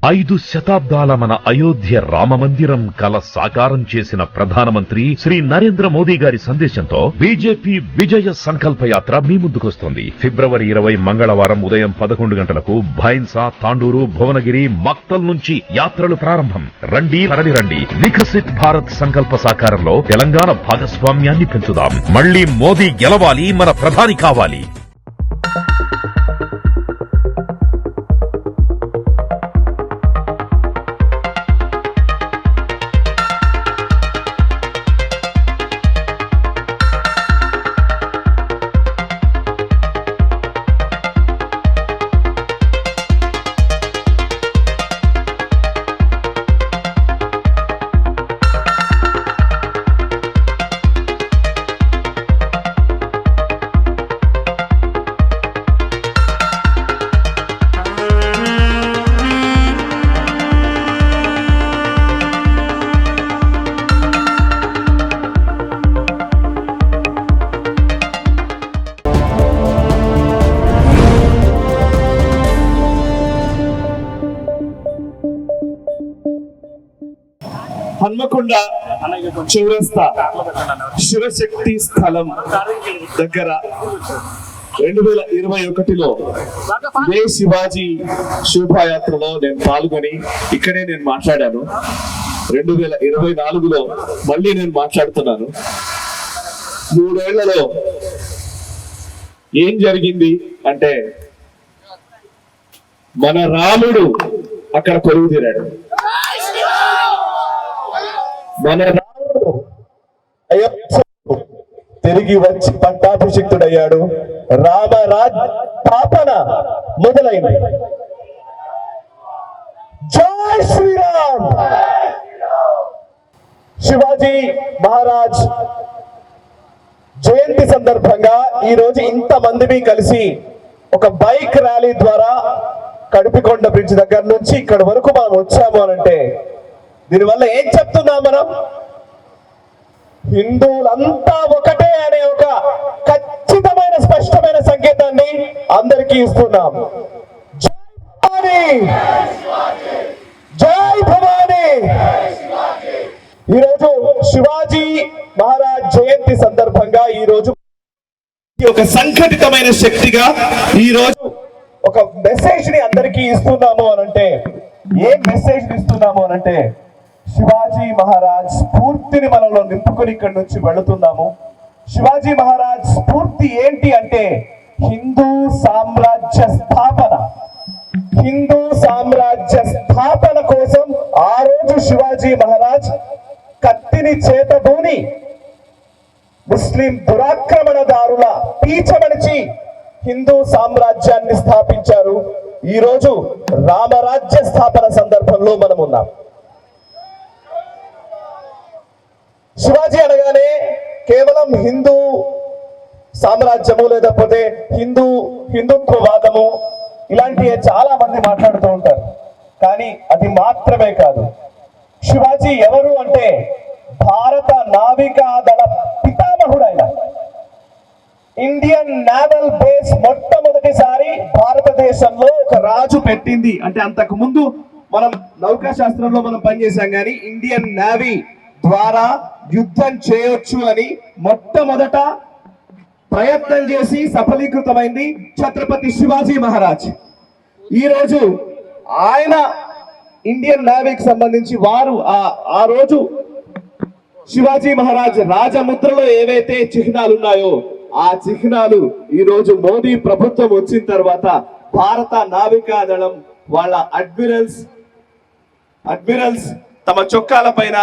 5 శతాబ్దాల మన అయోధ్య రామమందిరం కల సాకారం చేసిన ప్రధానమంత్రి శ్రీ నరేంద్ర మోదీ గారి సందేశంతో బీజేపీ విజయ సంకల్ప యాత్ర మీ ముందుకొస్తుంది. ఫిబ్రవరి 20 మంగళవారం ఉదయం 11 గంటలకు భైన్సా, తాండూరు, భువనగిరి, మక్తల్ నుంచి యాత్రలు ప్రారంభం. రండి రండి, వికసిత్ భారత్ సంకల్ప సాకారంలో తెలంగాణ భాగస్వామ్యాన్ని పెంచుదాం. మళ్లీ మోదీ గెలవాలి, మన ప్రధాని కావాలి. హన్మకొండ చౌరస్తా శివశక్తి స్థలం దగ్గర 2021లో ఇదే శివాజీ శోభాయాత్రలో నేను పాల్గొని ఇక్కడే నేను మాట్లాడాను. 2024లో మళ్ళీ నేను మాట్లాడుతున్నాను. 3 ఏళ్లలో ఏం జరిగింది అంటే మన రాముడు అక్కడ కొలువు తీరాడు. మన రాముడు తిరిగి వచ్చి పట్టాభిషిక్తుడయ్యాడు. రామరాజ్ స్థాపన మొదలైంది. జై శ్రీరామ్. శివాజీ మహారాజ్ జయంతి సందర్భంగా ఈ రోజు ఇంతమందిని కలిసి ఒక బైక్ ర్యాలీ ద్వారా కడుపుకొండ బ్రిడ్జ్ దగ్గర నుంచి ఇక్కడ వరకు మనం వచ్చాము అనంటే దీనివల్ల ఏం చెప్తున్నాం మనం? హిందువులంతా ఒకటే అనే ఒక ఖచ్చితమైన స్పష్టమైన సంకేతాన్ని అందరికీ ఇస్తున్నాం. జై భవానీ, జై భవానీ. ఈరోజు శివాజీ మహారాజ్ జయంతి సందర్భంగా ఈ రోజు ఒక సంఘటితమైన శక్తిగా ఈ రోజు ఒక మెసేజ్ ని అందరికీ ఇస్తున్నాము అనంటే ఏం మెసేజ్ ఇస్తున్నాము అనంటే శివాజీ మహారాజ్ స్ఫూర్తిని మనలో నింపుకొని ఇక్కడి నుంచి వెళుతున్నాము. శివాజీ మహారాజ్ స్ఫూర్తి ఏంటి అంటే హిందూ సామ్రాజ్య స్థాపన. హిందూ సామ్రాజ్య స్థాపన కోసం ఆ రోజు శివాజీ మహారాజ్ కత్తిని చేతబూని ముస్లిం దురాక్రమణదారుల పీచమణిచి హిందూ సామ్రాజ్యాన్ని స్థాపించారు. ఈ రోజు రామరాజ్య స్థాపన సందర్భంలో మనం ఉన్నాం. శివాజీ అనగానే కేవలం హిందూ సామ్రాజ్యము లేకపోతే హిందుత్వవాదము ఇలాంటివి చాలా మంది మాట్లాడుతూ ఉంటారు. కానీ అది మాత్రమే కాదు. శివాజీ ఎవరు అంటే భారత నావికా దళ పితామహుడైన ఇండియన్ నేవల్ బేస్ మొట్టమొదటిసారి భారతదేశంలో ఒక రాజు పెట్టింది. అంటే అంతకు ముందు మనం నౌకా శాస్త్రంలో మనం పనిచేసాం, కానీ ఇండియన్ నేవీ ద్వారా యుద్ధం చేయొచ్చు అని మొట్టమొదట ప్రయత్నం చేసి సఫలీకృతమైంది ఛత్రపతి శివాజీ మహారాజ్. ఈ రోజు ఆయన ఇండియన్ నేవీకి సంబంధించి వారు ఆ రోజు శివాజీ మహారాజ్ రాజముద్రలో ఏవైతే చిహ్నాలు ఉన్నాయో ఆ చిహ్నాలు ఈ రోజు మోదీ ప్రభుత్వం వచ్చిన తర్వాత భారత నావికా దళం వాళ్ళ అడ్మిరల్స్ తమ చొక్కాల పైన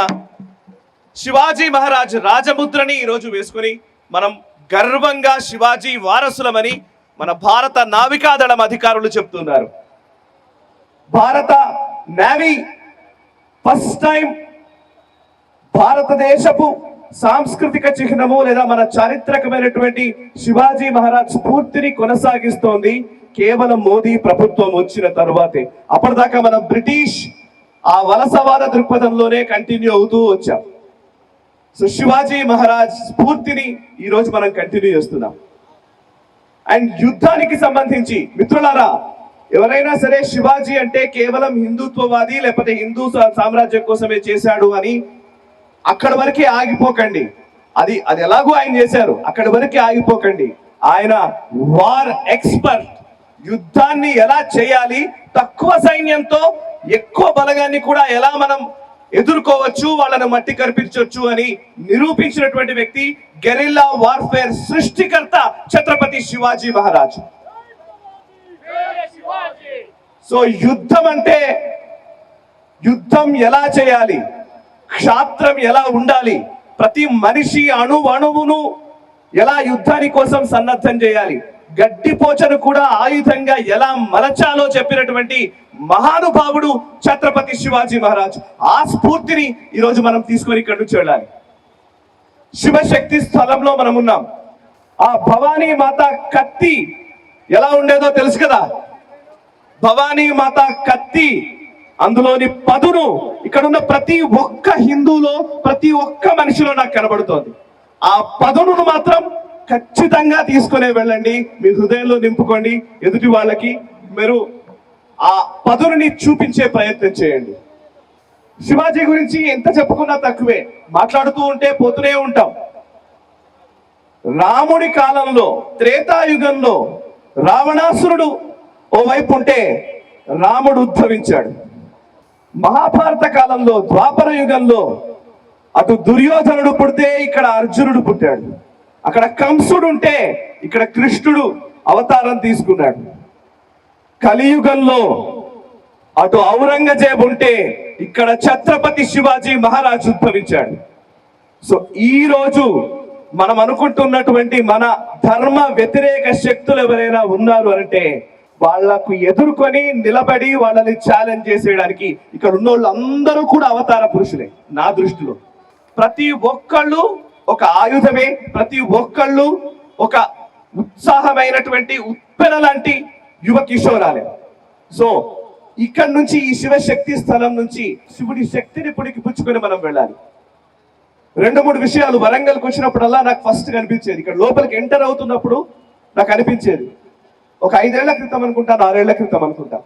శివాజీ మహారాజ్ రాజముద్రని ఈ రోజు వేసుకుని మనం గర్వంగా శివాజీ వారసులమని మన భారత నావికా దళం అధికారులు చెప్తున్నారు. భారత నేవీ ఫస్ట్ టైం భారతదేశపు సాంస్కృతిక చిహ్నము లేదా మన చారిత్రకమైనటువంటి శివాజీ మహారాజ్ స్ఫూర్తిని కొనసాగిస్తోంది కేవలం మోదీ ప్రభుత్వం వచ్చిన తరువాతే. అప్పటిదాకా మనం బ్రిటిష్ ఆ వలసవాద దృక్పథంలోనే కంటిన్యూ అవుతూ వచ్చాం. సో శివాజీ మహారాజ్ స్ఫూర్తిని ఈ రోజు మనం కంటిన్యూ చేస్తున్నాం. అండ్ యుద్ధానికి సంబంధించి మిత్రులారా, ఎవరైనా సరే శివాజీ అంటే కేవలం హిందుత్వవాది లేకపోతే హిందూ సామ్రాజ్యం కోసమే చేశాడు అని అక్కడి వరకే ఆగిపోకండి. అది ఎలాగో ఆయన చేశారు, అక్కడి వరకే ఆగిపోకండి. ఆయన వార్ ఎక్స్పర్ట్. యుద్ధాన్ని ఎలా చేయాలి, తక్కువ సైన్యంతో ఎక్కువ బలగాన్ని కూడా ఎలా మనం ఎదుర్కోవచ్చు, వాళ్ళను మట్టి కనిపించవచ్చు అని నిరూపించినటువంటి వ్యక్తి, గెరిల్లా వార్ఫేర్ సృష్టికర్త ఛత్రపతి శివాజీ మహారాజ్. సో యుద్ధం అంటే యుద్ధం ఎలా చేయాలి, క్షాత్రం ఎలా ఉండాలి, ప్రతి మనిషి అణువును ఎలా యుద్ధాని కోసం సన్నద్ధం చేయాలి, గడ్డిపోచను కూడా ఆయుధంగా ఎలా మలచాలో చెప్పినటువంటి మహానుభావుడు ఛత్రపతి శివాజీ మహారాజ్. ఆ స్ఫూర్తిని ఈరోజు మనం తీసుకొని ఇక్కడి నుంచి వెళ్ళాలి. శివశక్తి స్థలంలో మనం ఉన్నాం. ఆ భవానీ మాత కత్తి ఎలా ఉండేదో తెలుసు కదా. భవానీ మాత కత్తి, అందులోని పదును ఇక్కడున్న ప్రతి ఒక్క హిందూలో, ప్రతి ఒక్క మనిషిలో నాకు కనబడుతోంది. ఆ పదును మాత్రం ఖచ్చితంగా తీసుకునే వెళ్ళండి, మీ హృదయంలో నింపుకోండి. ఎదుటి వాళ్ళకి మీరు ఆ పదునుని చూపించే ప్రయత్నం చేయండి. శివాజీ గురించి ఎంత చెప్పుకున్నా తక్కువే, మాట్లాడుతూ ఉంటే పోతూనే ఉంటాం. రాముడి కాలంలో, త్రేతాయుగంలో రావణాసురుడు ఓవైపు ఉంటే రాముడు ఉద్భవించాడు. మహాభారత కాలంలో, ద్వాపర యుగంలో అటు దుర్యోధనుడు పుడితే ఇక్కడ అర్జునుడు పుట్టాడు. అక్కడ కంసుడు ఉంటే ఇక్కడ కృష్ణుడు అవతారం తీసుకున్నాడు. కలియుగంలో అటు ఔరంగజేబు ఉంటే ఇక్కడ ఛత్రపతి శివాజీ మహారాజ్ ఉద్భవించాడు. సో ఈ రోజు మనం అనుకుంటున్నటువంటి మన ధర్మ వ్యతిరేక శక్తులు ఎవరైనా ఉన్నారు అంటే వాళ్లకు ఎదుర్కొని నిలబడి వాళ్ళని ఛాలెంజ్ చేసేయడానికి ఇక్కడ ఉన్న వాళ్ళు అందరూ కూడా అవతార పురుషులే నా దృష్టిలో. ప్రతి ఒక్కళ్ళు ఒక ఆయుధమే, ప్రతి ఒక్కళ్ళు ఒక ఉత్సాహమైనటువంటి ఉప్పెన లాంటి యువ కిషోరాలే. సో ఇక్కడ నుంచి, ఈ శివశక్తి స్థలం నుంచి శివుడి శక్తిని పుడికి పుచ్చుకొని మనం వెళ్ళాలి. 2-3 విషయాలు వరంగల్కి వచ్చినప్పుడల్లా నాకు ఫస్ట్ కనిపించేది, ఇక్కడ లోపలికి ఎంటర్ అవుతున్నప్పుడు నాకు అనిపించేది. ఒక 5 ఏళ్ల క్రితం అనుకుంటా, 6 ఏళ్ల క్రితం అనుకుంటా,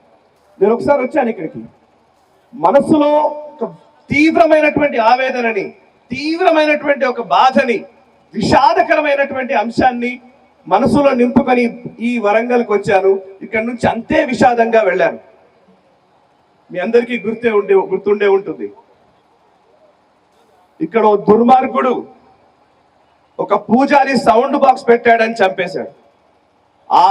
నేను ఒకసారి వచ్చాను ఇక్కడికి. మనసులో ఒక తీవ్రమైనటువంటి ఆవేదనని, తీవ్రమైనటువంటి ఒక బాధని, విషాదకరమైనటువంటి అంశాన్ని మనసులో నింపుకొని ఈ వరంగల్కి వచ్చాను. ఇక్కడ నుంచి అంతే విషాదంగా వెళ్ళాను. మీ అందరికీ గుర్తుండే ఉంటుంది. ఇక్కడ ఓ దుర్మార్గుడు ఒక పూజారి సౌండ్ బాక్స్ పెట్టాడని చంపేశాడు. ఆ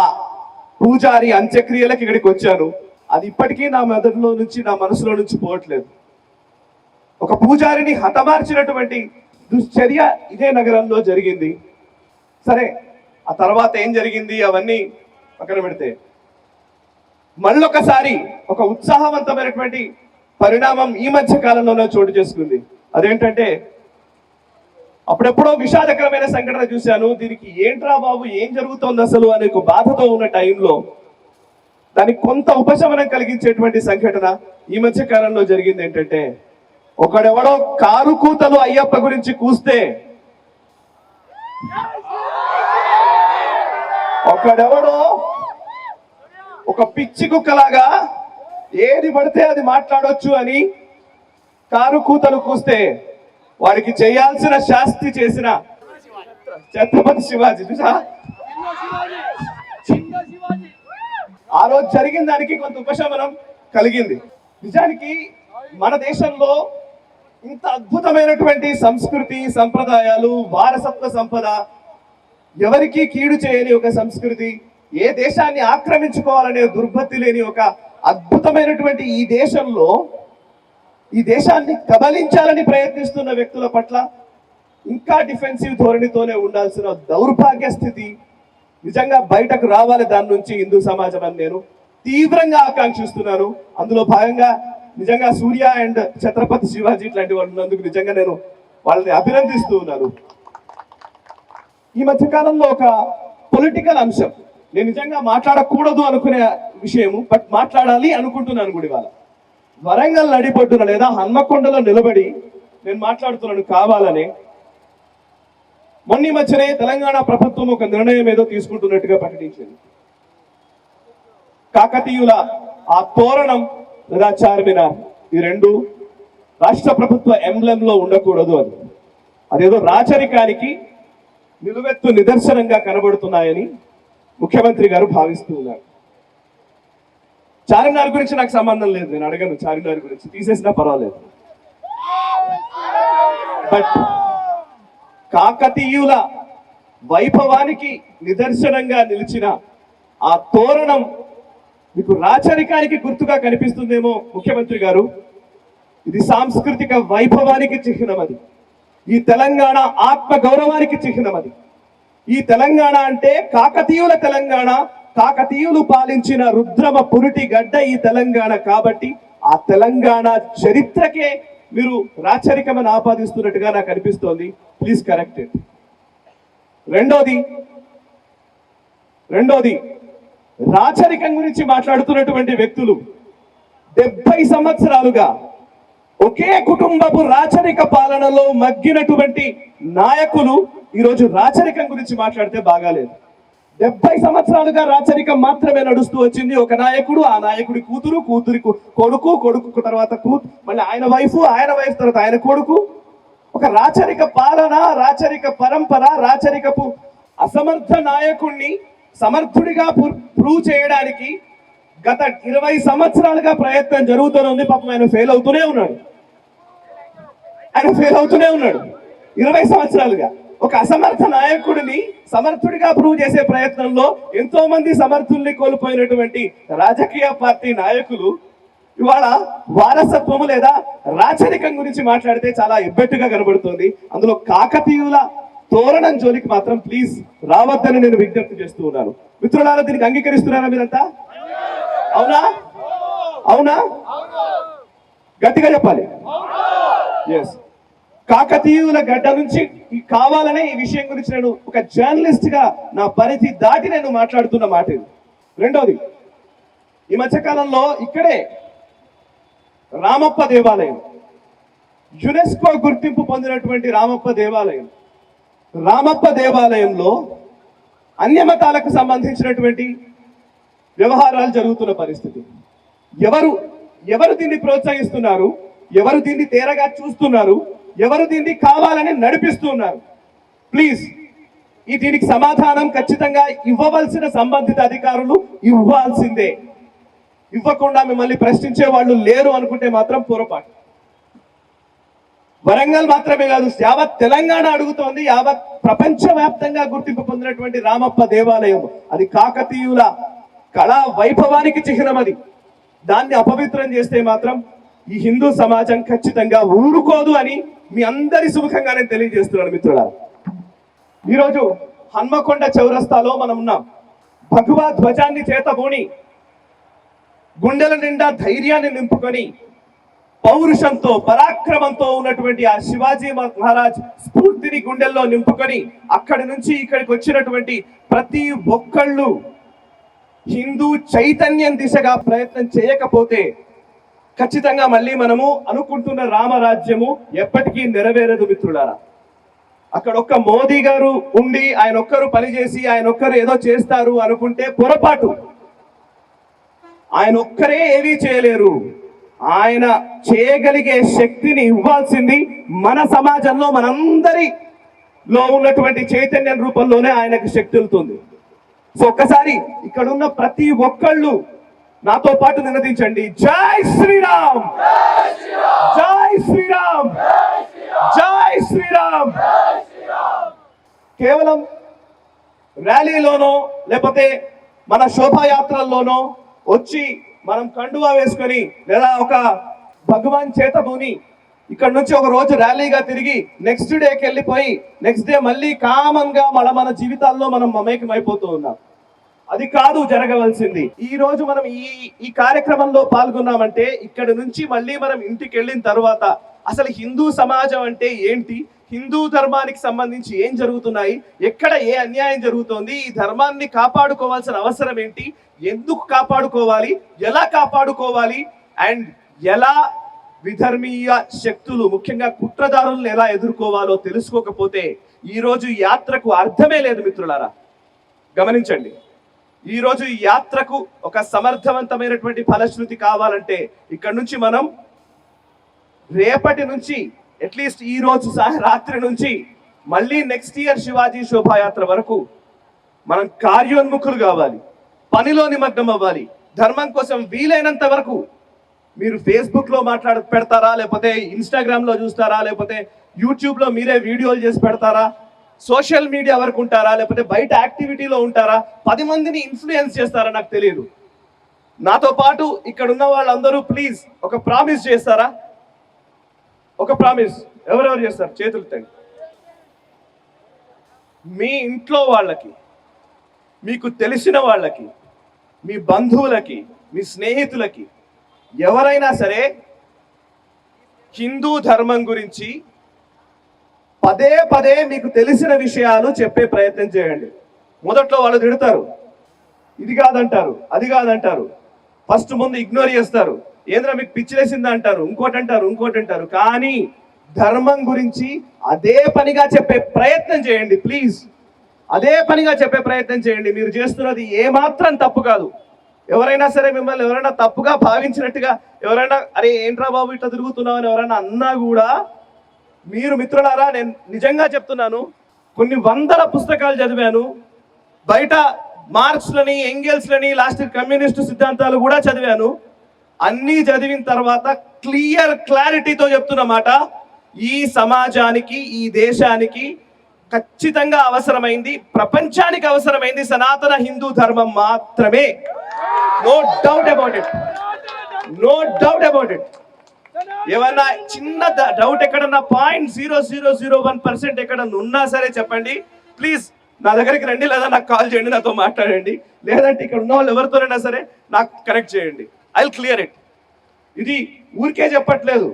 పూజారి అంత్యక్రియలకు ఇక్కడికి వచ్చాను. అది ఇప్పటికీ నా మెదడులో నుంచి, నా మనసులో నుంచి పోవట్లేదు. ఒక పూజారిని హతమార్చినటువంటి దుశ్చర్య ఇదే నగరంలో జరిగింది. సరే, ఆ తర్వాత ఏం జరిగింది అవన్నీ పక్కన పెడితే, మళ్ళొకసారి ఒక ఉత్సాహవంతమైనటువంటి పరిణామం ఈ మధ్య కాలంలోనే చోటు చేసుకుంది. అదేంటంటే, అప్పుడెప్పుడో విషాదకరమైన సంఘటన చూశాను. దీనికి ఏంట్రా బాబు, ఏం జరుగుతోంది అసలు అనే ఒక బాధతో ఉన్న టైంలో దానికి కొంత ఉపశమనం కలిగించేటువంటి సంఘటన ఈ మధ్య కాలంలో జరిగింది. ఏంటంటే, ఒకడెవడో కారు కూతలు అయ్యప్ప గురించి కూస్తే, ఒకడెవడో ఒక పిచ్చి కుక్కలాగా ఏది పడితే అది మాట్లాడొచ్చు అని కారు కూతలు కూస్తే వాడికి చేయాల్సిన శాస్తి చేసిన ఛత్రపతి శివాజీ చూసా. ఆ రోజు జరిగిన దానికి కొంత ఉపశమనం కలిగింది. నిజానికి మన దేశంలో ఇంత అద్భుతమైనటువంటి సంస్కృతి, సంప్రదాయాలు, వారసత్వ సంపద, ఎవరికి కీడు చేయని ఒక సంస్కృతి, ఏ దేశాన్ని ఆక్రమించుకోవాలనే దుర్బుద్ధి లేని ఒక అద్భుతమైనటువంటి ఈ దేశంలో, ఈ దేశాన్ని కబలించాలని ప్రయత్నిస్తున్న వ్యక్తుల పట్ల ఇంకా డిఫెన్సివ్ ధోరణితోనే ఉండాల్సిన దౌర్భాగ్య స్థితి నిజంగా బయటకు రావాలి దాని నుంచి హిందూ సమాజం అని నేను తీవ్రంగా ఆకాంక్షిస్తున్నాను. అందులో భాగంగా నిజంగా సూర్య అండ్ ఛత్రపతి శివాజీ ఇట్లాంటి వాళ్ళు ఉన్నందుకు నిజంగా నేను వాళ్ళని అభినందిస్తూ ఉన్నాను. ఈ మధ్యకాలంలో ఒక పొలిటికల్ అంశం, నేను నిజంగా మాట్లాడకూడదు అనుకునే విషయము, బట్ మాట్లాడాలి అనుకుంటున్నాను కూడా. ఇవాళ వరంగల్ నడిబొడ్డున లేదా హన్మకొండలో నిలబడి నేను మాట్లాడుతున్నాను కావాలని. మొన్న మధ్యనే తెలంగాణ ప్రభుత్వం ఒక నిర్ణయం ఏదో తీసుకుంటున్నట్టుగా ప్రకటించింది. కాకతీయుల ఆ తోరణం లేదా చార్మినార్, ఈ రెండు రాష్ట్ర ప్రభుత్వ ఎంబ్లెమ్ లో ఉండకూడదు అని, అదేదో రాచరికానికి నిలువెత్తు నిదర్శనంగా కనబడుతున్నాయని ముఖ్యమంత్రి గారు భావిస్తూ ఉన్నారు. చార్మినార్ గురించి నాకు సంబంధం లేదు, నేను అడగను. చార్మినార్ గురించి తీసేసినా పర్వాలేదు. బట్ కాకతీయుల వైభవానికి నిదర్శనంగా నిలిచిన ఆ తోరణం మీకు రాచరికానికి గుర్తుగా కనిపిస్తుందేమో ముఖ్యమంత్రి గారు. ఇది సాంస్కృతిక వైభవానికి చిహ్నమది. ఈ తెలంగాణ ఆత్మ గౌరవానికి చిహ్నమది. ఈ తెలంగాణ అంటే కాకతీయుల తెలంగాణ, కాకతీయులు పాలించిన రుద్రమ పురిటి గడ్డ ఈ తెలంగాణ. కాబట్టి ఆ తెలంగాణ చరిత్రకే మీరు రాచరికమని ఆపాదిస్తున్నట్టుగా నాకు అనిపిస్తోంది. Please correct it. రెండోది రాచరికం గురించి మాట్లాడుతున్నటువంటి వ్యక్తులు 70 సంవత్సరాలుగా ఒకే కుటుంబపు రాచరిక పాలనలో మగ్గినటువంటి నాయకులు ఈరోజు రాచరికం గురించి మాట్లాడితే బాగాలేదు. 70 సంవత్సరాలుగా రాచరికం మాత్రమే నడుస్తూ వచ్చింది. ఒక నాయకుడు, ఆ నాయకుడి కూతురు, కూతురి కొడుకు, కొడుకు తర్వాత మళ్ళీ ఆయన వైఫ్ తర్వాత ఆయన కొడుకు. ఒక రాచరిక పాలన, రాచరిక పరంపర, రాచరికపు అసమర్థ నాయకుణ్ణి సమర్థుడిగా ప్రూవ్ చేయడానికి గత 20 సంవత్సరాలుగా ప్రయత్నం జరుగుతూనే ఉంది. పాపం ఆయన ఫెయిల్ అవుతూనే ఉన్నాడు. 20 సంవత్సరాలుగా ఒక అసమర్థ నాయకుడిని సమర్థుడిగా ప్రూవ్ చేసే ప్రయత్నంలో ఎంతో మంది సమర్థుల్ని కోల్పోయినటువంటి రాజకీయ పార్టీ నాయకులు ఇవాళ వారసత్వము లేదా రాచరికం గురించి మాట్లాడితే చాలా ఎబ్బెట్టుగా కనబడుతుంది. అందులో కాకతీయుల తోరణం జోలికి మాత్రం ప్లీజ్ రావద్దని నేను విజ్ఞప్తి చేస్తూ ఉన్నాను. మిత్రులారా, దీనికి అంగీకరిస్తున్నారా మీరంతా? అవునా? గట్టిగా చెప్పాలి. ఎస్. కాకతీయుల గడ్డ నుంచి కావాలనే ఈ విషయం గురించి నేను ఒక జర్నలిస్ట్ గా నా పరిధి దాటి నేను మాట్లాడుతున్న మాట ఇది. రెండోది, ఈ మధ్యకాలంలో ఇక్కడే రామప్ప దేవాలయం, యునెస్కో గుర్తింపు పొందినటువంటి రామప్ప దేవాలయంలో అన్యమతాలకు సంబంధించినటువంటి వ్యవహారాలు జరుగుతున్న పరిస్థితి. ఎవరు దీన్ని ప్రోత్సహిస్తున్నారు, ఎవరు దీన్ని తేరగా చూస్తున్నారు, ఎవరు దీన్ని కావాలని నడిపిస్తున్నారు? ప్లీజ్ దీనికి సమాధానం ఖచ్చితంగా ఇవ్వవలసిన సంబంధిత అధికారులు ఇవ్వాల్సిందే. ఇవ్వకుండా మిమ్మల్ని ప్రశ్నించే వాళ్ళు లేరు అనుకుంటే మాత్రం పొరపాటు. వరంగల్ మాత్రమే కాదు, యావత్ తెలంగాణ అడుగుతోంది. యావత్ ప్రపంచవ్యాప్తంగా గుర్తింపు పొందినటువంటి రామప్ప దేవాలయం, అది కాకతీయుల కళా వైభవానికి చిహ్నం. అది దాన్ని అపవిత్రం చేస్తే మాత్రం ఈ హిందూ సమాజం ఖచ్చితంగా ఊరుకోదు అని మీ అందరి సుముఖంగా నేను తెలియజేస్తున్నాను. మిత్రులారా, ఈరోజు హన్మకొండ చౌరస్తాలో మనం ఉన్నాం. భగవా ధ్వజాన్ని చేతబూని గుండెల నిండా ధైర్యాన్ని నింపుకొని పౌరుషంతో, పరాక్రమంతో ఉన్నటువంటి ఆ శివాజీ మహారాజ్ స్ఫూర్తిని గుండెల్లో నింపుకొని అక్కడి నుంచి ఇక్కడికి వచ్చినటువంటి ప్రతి ఒక్కళ్ళు హిందూ చైతన్యం దిశగా ప్రయత్నం చేయకపోతే ఖచ్చితంగా మళ్ళీ మనము అనుకుంటున్న రామరాజ్యము ఎప్పటికీ నెరవేరదు. మిత్రులారా, అక్కడ ఒక్క మోదీ గారు ఉండి ఆయన ఒక్కరు పనిచేసి ఆయన ఒక్కరు ఏదో చేస్తారు అనుకుంటే పొరపాటు. ఆయన ఒక్కరే ఏమీ చేయలేరు. ఆయన చేయగలిగే శక్తిని ఇవ్వాల్సింది మన సమాజంలో మనందరిలో ఉన్నటువంటి చైతన్యం రూపంలోనే ఆయనకు శక్తి వెళ్తుంది. సో ఒక్కసారి ఇక్కడ ఉన్న ప్రతి ఒక్కళ్ళు నాతో పాటు నినదించండి, జై శ్రీరామ్, జై శ్రీరామ్, జై శ్రీరామ్. కేవలం ర్యాలీలోనో లేకపోతే మన శోభాయాత్రల్లోనో వచ్చి మనం కండువా వేసుకొని లేదా ఒక భగవాన్ చేతబూని ఇక్కడ నుంచి ఒక రోజు ర్యాలీగా తిరిగి నెక్స్ట్ డేకి వెళ్ళిపోయి నెక్స్ట్ డే మళ్ళీ కామన్ గా మన జీవితాల్లో మనం మమేకం అయిపోతూ ఉన్నాం. అది కాదు జరగవలసింది. ఈ రోజు మనం ఈ కార్యక్రమంలో పాల్గొన్నామంటే ఇక్కడ నుంచి మళ్ళీ మనం ఇంటికి వెళ్ళిన తర్వాత అసలు హిందూ సమాజం అంటే ఏంటి, హిందూ ధర్మానికి సంబంధించి ఏం జరుగుతున్నాయి, ఎక్కడ ఏ అన్యాయం జరుగుతోంది, ఈ ధర్మాన్ని కాపాడుకోవాల్సిన అవసరం ఏంటి, ఎందుకు కాపాడుకోవాలి, ఎలా కాపాడుకోవాలి, అండ్ ఎలా విధర్మీయ శక్తులు ముఖ్యంగా కుట్రదారులను ఎలా ఎదుర్కోవాలో తెలుసుకోకపోతే ఈ రోజు యాత్రకు అర్థమే లేదు. మిత్రులారా, గమనించండి, ఈరోజు ఈ యాత్రకు ఒక సమర్థవంతమైనటువంటి ఫలశ్రుతి కావాలంటే ఇక్కడ నుంచి మనం రేపటి నుంచి అట్లీస్ట్ ఈ రోజు రాత్రి నుంచి మళ్ళీ నెక్స్ట్ ఇయర్ శివాజీ శోభాయాత్ర వరకు మనం కార్యోన్ముఖులు కావాలి, పనిలో నిమగ్నం అవ్వాలి. ధర్మం కోసం వీలైనంత వరకు మీరు ఫేస్బుక్లో పెడతారా, లేకపోతే ఇన్స్టాగ్రామ్లో చూస్తారా, లేకపోతే యూట్యూబ్లో మీరే వీడియోలు చేసి పెడతారా, సోషల్ మీడియా వరకు ఉంటారా, లేకపోతే బయట యాక్టివిటీలో ఉంటారా, 10 మందిని ఇన్ఫ్లుయెన్స్ చేస్తారా నాకు తెలియదు. నాతో పాటు ఇక్కడ ఉన్న వాళ్ళందరూ ప్లీజ్ ఒక ప్రామిస్ చేస్తారా? ఒక ప్రామిస్ ఎవరెవరు చేస్తారు? చేతులు తెండి. మీ ఇంట్లో వాళ్ళకి, మీకు తెలిసిన వాళ్ళకి, మీ బంధువులకి, మీ స్నేహితులకి ఎవరైనా సరే హిందూ ధర్మం గురించి పదే పదే మీకు తెలిసిన విషయాలు చెప్పే ప్రయత్నం చేయండి. మొదట్లో వాళ్ళు తిడతారు, ఇది కాదంటారు, అది కాదంటారు, ఫస్ట్ ముందు ఇగ్నోర్ చేస్తారు, ఏంద్రా మీకు పిచ్చిలేసిందా అంటారు, ఇంకోటి అంటారు. కానీ ధర్మం గురించి అదే పనిగా చెప్పే ప్రయత్నం చేయండి ప్లీజ్. అదే పనిగా చెప్పే ప్రయత్నం చేయండి. మీరు చేస్తున్నది ఏమాత్రం తప్పు కాదు. ఎవరైనా సరే మిమ్మల్ని ఎవరైనా తప్పుగా భావించినట్టుగా ఎవరైనా అరే ఏంట్రా బాబు ఇట్లా తిరుగుతున్నావు అని ఎవరైనా అన్నా కూడా మీరు మిత్రులారా, నేను నిజంగా చెప్తున్నాను, కొన్ని వందల పుస్తకాలు చదివాను, బయట మార్క్స్లని, ఎంగెల్స్లని, లాస్ట్ కమ్యూనిస్టు సిద్ధాంతాలు కూడా చదివాను. అన్నీ చదివిన తర్వాత క్లారిటీతో చెప్తున్నమాట, ఈ సమాజానికి, ఈ దేశానికి ఖచ్చితంగా అవసరమైంది, ప్రపంచానికి అవసరమైంది సనాతన హిందూ ధర్మం మాత్రమే. No doubt about it. ఏమన్నా చిన్న డౌట్ ఎక్కడన్నా 0.0001% ఎక్కడన్నా ఉన్నా సరే చెప్పండి ప్లీజ్. నా దగ్గరికి రండి, లేదా నాకు కాల్ చేయండి, నాతో మాట్లాడండి, లేదంటే ఇక్కడ ఉన్న వాళ్ళు ఎవరితోనైనా సరే నాకు కనెక్ట్ చేయండి. I will clear it. ఇది ఊరికే చెప్పట్లేదు,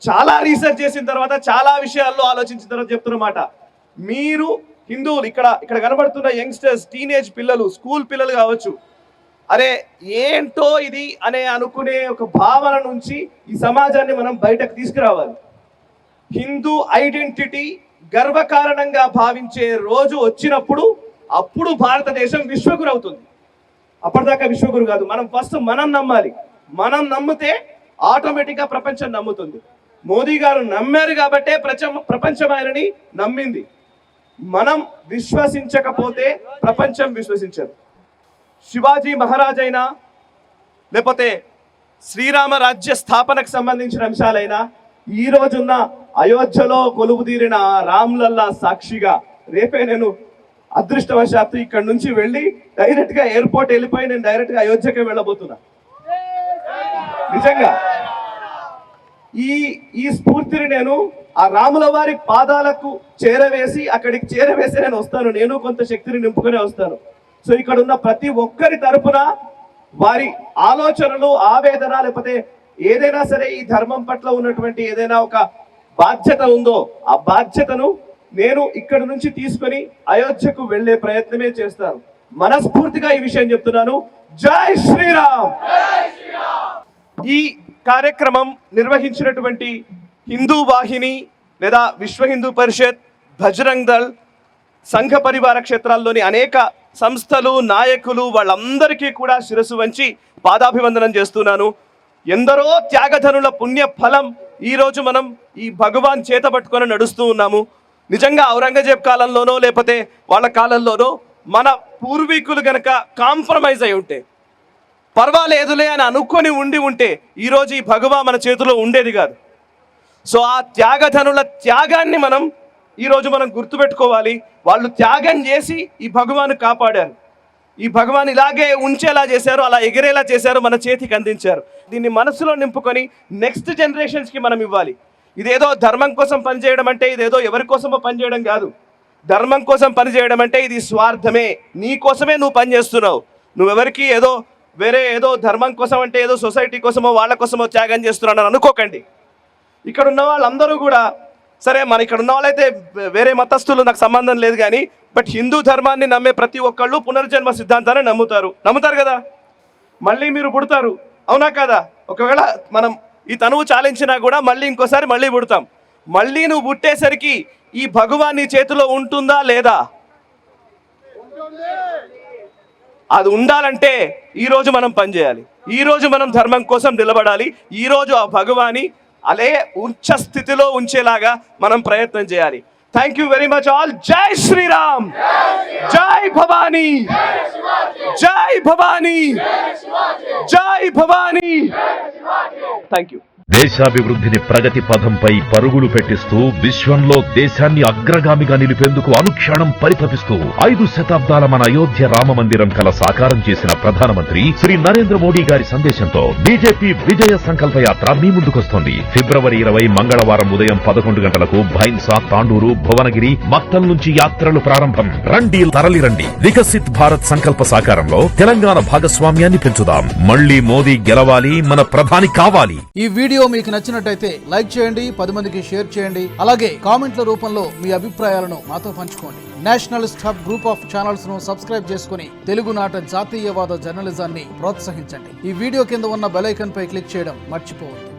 చాలా రీసెర్చ్ చేసిన తర్వాత, చాలా విషయాల్లో ఆలోచించిన తర్వాత చెప్తున్నమాట. మీరు హిందువులు ఇక్కడ కనబడుతున్న యంగ్స్టర్స్, టీనేజ్ పిల్లలు, స్కూల్ పిల్లలు కావచ్చు, అరే ఏంటో ఇది అనే అనుకునే ఒక భావన నుంచి ఈ సమాజాన్ని మనం బయటకు తీసుకురావాలి. హిందూ ఐడెంటిటీ గర్వకారణంగా భావించే రోజు వచ్చినప్పుడు అప్పుడు భారతదేశం విశ్వగురు అవుతుంది. అప్పటిదాకా విశ్వగురు కాదు. మనం ఫస్ట్ మనం నమ్మాలి. మనం నమ్మితే ఆటోమేటిక్గా ప్రపంచం నమ్ముతుంది. మోదీ గారు నమ్మారు కాబట్టే ప్రపంచం ఆయనని నమ్మింది. మనం విశ్వసించకపోతే ప్రపంచం విశ్వసించదు. శివాజీ మహారాజ్ అయినా, లేకపోతే శ్రీరామ రాజ్య స్థాపనకు సంబంధించిన అంశాలైనా, ఈ రోజున్న అయోధ్యలో కొలువుదీరిన రామ్లల్లా సాక్షిగా రేపే నేను అదృష్టవశాత్తు ఇక్కడ నుంచి వెళ్ళి డైరెక్ట్గా ఎయిర్పోర్ట్ వెళ్ళిపోయి నేను డైరెక్ట్గా అయోధ్యకే వెళ్ళబోతున్నా. నిజంగా ఈ స్ఫూర్తిని నేను ఆ రాముల వారి పాదాలకు అక్కడికి చేరవేసి నేను వస్తాను. నేను కొంత శక్తిని నింపుకునే వస్తాను. సో ఇక్కడ ఉన్న ప్రతి ఒక్కరి తరపున వారి ఆలోచనలు, ఆవేదన, లేకపోతే ఏదైనా సరే ఈ ధర్మం పట్ల ఉన్నటువంటి ఏదైనా ఒక బాధ్యత ఉందో ఆ బాధ్యతను నేను ఇక్కడ నుంచి తీసుకొని అయోధ్యకు వెళ్లే ప్రయత్నమే చేస్తాను. మనస్ఫూర్తిగా ఈ విషయం చెప్తున్నాను. జై శ్రీరామ్. ఈ కార్యక్రమం నిర్వహించినటువంటి హిందూ వాహిని లేదా విశ్వ హిందూ పరిషత్, బజరంగ్ దళ్, సంఘ పరివార క్షేత్రాల్లోని అనేక సంస్థలు, నాయకులు, వాళ్ళందరికీ కూడా శిరస్సు వంచి పాదాభివందనం చేస్తున్నాను. ఎందరో త్యాగధనుల పుణ్య ఫలం ఈరోజు మనం ఈ భగవాన్ చేత పట్టుకొని నడుస్తూ ఉన్నాము. నిజంగా ఔరంగజేబ్ కాలంలోనో లేకపోతే వాళ్ళ కాలంలోనో మన పూర్వీకులు గనక కాంప్రమైజ్ అయి ఉంటే, పర్వాలేదులే అని అనుకొని ఉంటే ఈరోజు ఈ భగవా మన చేతిలో ఉండేది కాదు. సో ఆ త్యాగధనుల త్యాగాన్ని ఈరోజు మనం గుర్తుపెట్టుకోవాలి. వాళ్ళు త్యాగం చేసి ఈ భగవాను కాపాడారు. ఈ భగవాన్ ఇలాగే ఉంచేలా చేశారు, అలా ఎగిరేలా చేశారు, మన చేతికి అందించారు. దీన్ని మనసులో నింపుకొని నెక్స్ట్ జనరేషన్స్కి మనం ఇవ్వాలి. ఇదేదో ధర్మం కోసం పనిచేయడం అంటే ఇదేదో ఎవరి కోసమో పనిచేయడం కాదు. ధర్మం కోసం పనిచేయడం అంటే ఇది స్వార్థమే. నీ కోసమే నువ్వు పనిచేస్తున్నావు. నువ్వెవరికి ఏదో ధర్మం కోసం అంటే ఏదో సొసైటీ కోసమో వాళ్ళ కోసమో త్యాగం చేస్తున్నాను అని అనుకోకండి. ఇక్కడ ఉన్న వాళ్ళందరూ కూడా సరే, మన ఇక్కడ ఉన్న వాళ్ళైతే వేరే మతస్థులు నాకు సంబంధం లేదు కానీ, బట్ హిందూ ధర్మాన్ని నమ్మే ప్రతి ఒక్కళ్ళు పునర్జన్మ సిద్ధాంతాన్ని నమ్ముతారు కదా. మళ్ళీ మీరు పుడతారు, అవునా కదా? ఒకవేళ మనం ఈ తనువు చాలించినా కూడా మళ్ళీ ఇంకోసారి మళ్ళీ పుడతాం. మళ్ళీ నువ్వు పుట్టేసరికి ఈ భగవాన్ నీ చేతిలో ఉంటుందా లేదా? అది ఉండాలంటే ఈ రోజు మనం పనిచేయాలి, ఈ రోజు మనం ధర్మం కోసం నిలబడాలి, ఈ రోజు ఆ భగవాని అలే ఉచ్చ స్థితిలో ఉంచేలాగా మనం ప్రయత్నం చేయాలి. Thank you very much all. జై శ్రీరామ్, జై భవానీ, జై భవానీ, జై భవానీ. Thank you. దేశాభివృద్ధిని ప్రగతి పథంపై పరుగులు పెట్టిస్తూ విశ్వంలో దేశాన్ని అగ్రగామిగా నిలిపేందుకు అనుక్షణం పరితపిస్తూ 5 శతాబ్దాల మన అయోధ్య రామ మందిరం కల సాకారం చేసిన ప్రధానమంత్రి శ్రీ నరేంద్ర మోడీ గారి సందేశంతో బీజేపీ విజయ సంకల్ప యాత్ర మీ ముందుకొస్తోంది. ఫిబ్రవరి 20 మంగళవారం ఉదయం 11 గంటలకు భైన్సా, తాండూరు, భువనగిరి, మక్తల్ నుంచి యాత్రలు ప్రారంభం. రండి, తరలిరండి. వికసిత్ భారత్ సంకల్ప సాకారంలో తెలంగాణ భాగస్వామ్యాన్ని పెంచుదాం. మళ్లీ మోదీ గెలవాలి, మన ప్రధాని కావాలి. ఈ వీడియో మీకు నచ్చినట్టయితే లైక్ చేయండి, 10 మందికి షేర్ చేయండి. అలాగే కామెంట్ల రూపంలో మీ అభిప్రాయాలను మాతో పంచుకోండి. Nationalist hub group of channels ను సబ్స్క్రైబ్ చేసుకుని తెలుగునాట జాతీయవాద జర్నలిజాన్ని ప్రోత్సహించండి. ఈ వీడియో కింద ఉన్న బెల్ ఐకాన్ పై క్లిక్ చేయడం మర్చిపోవద్దు.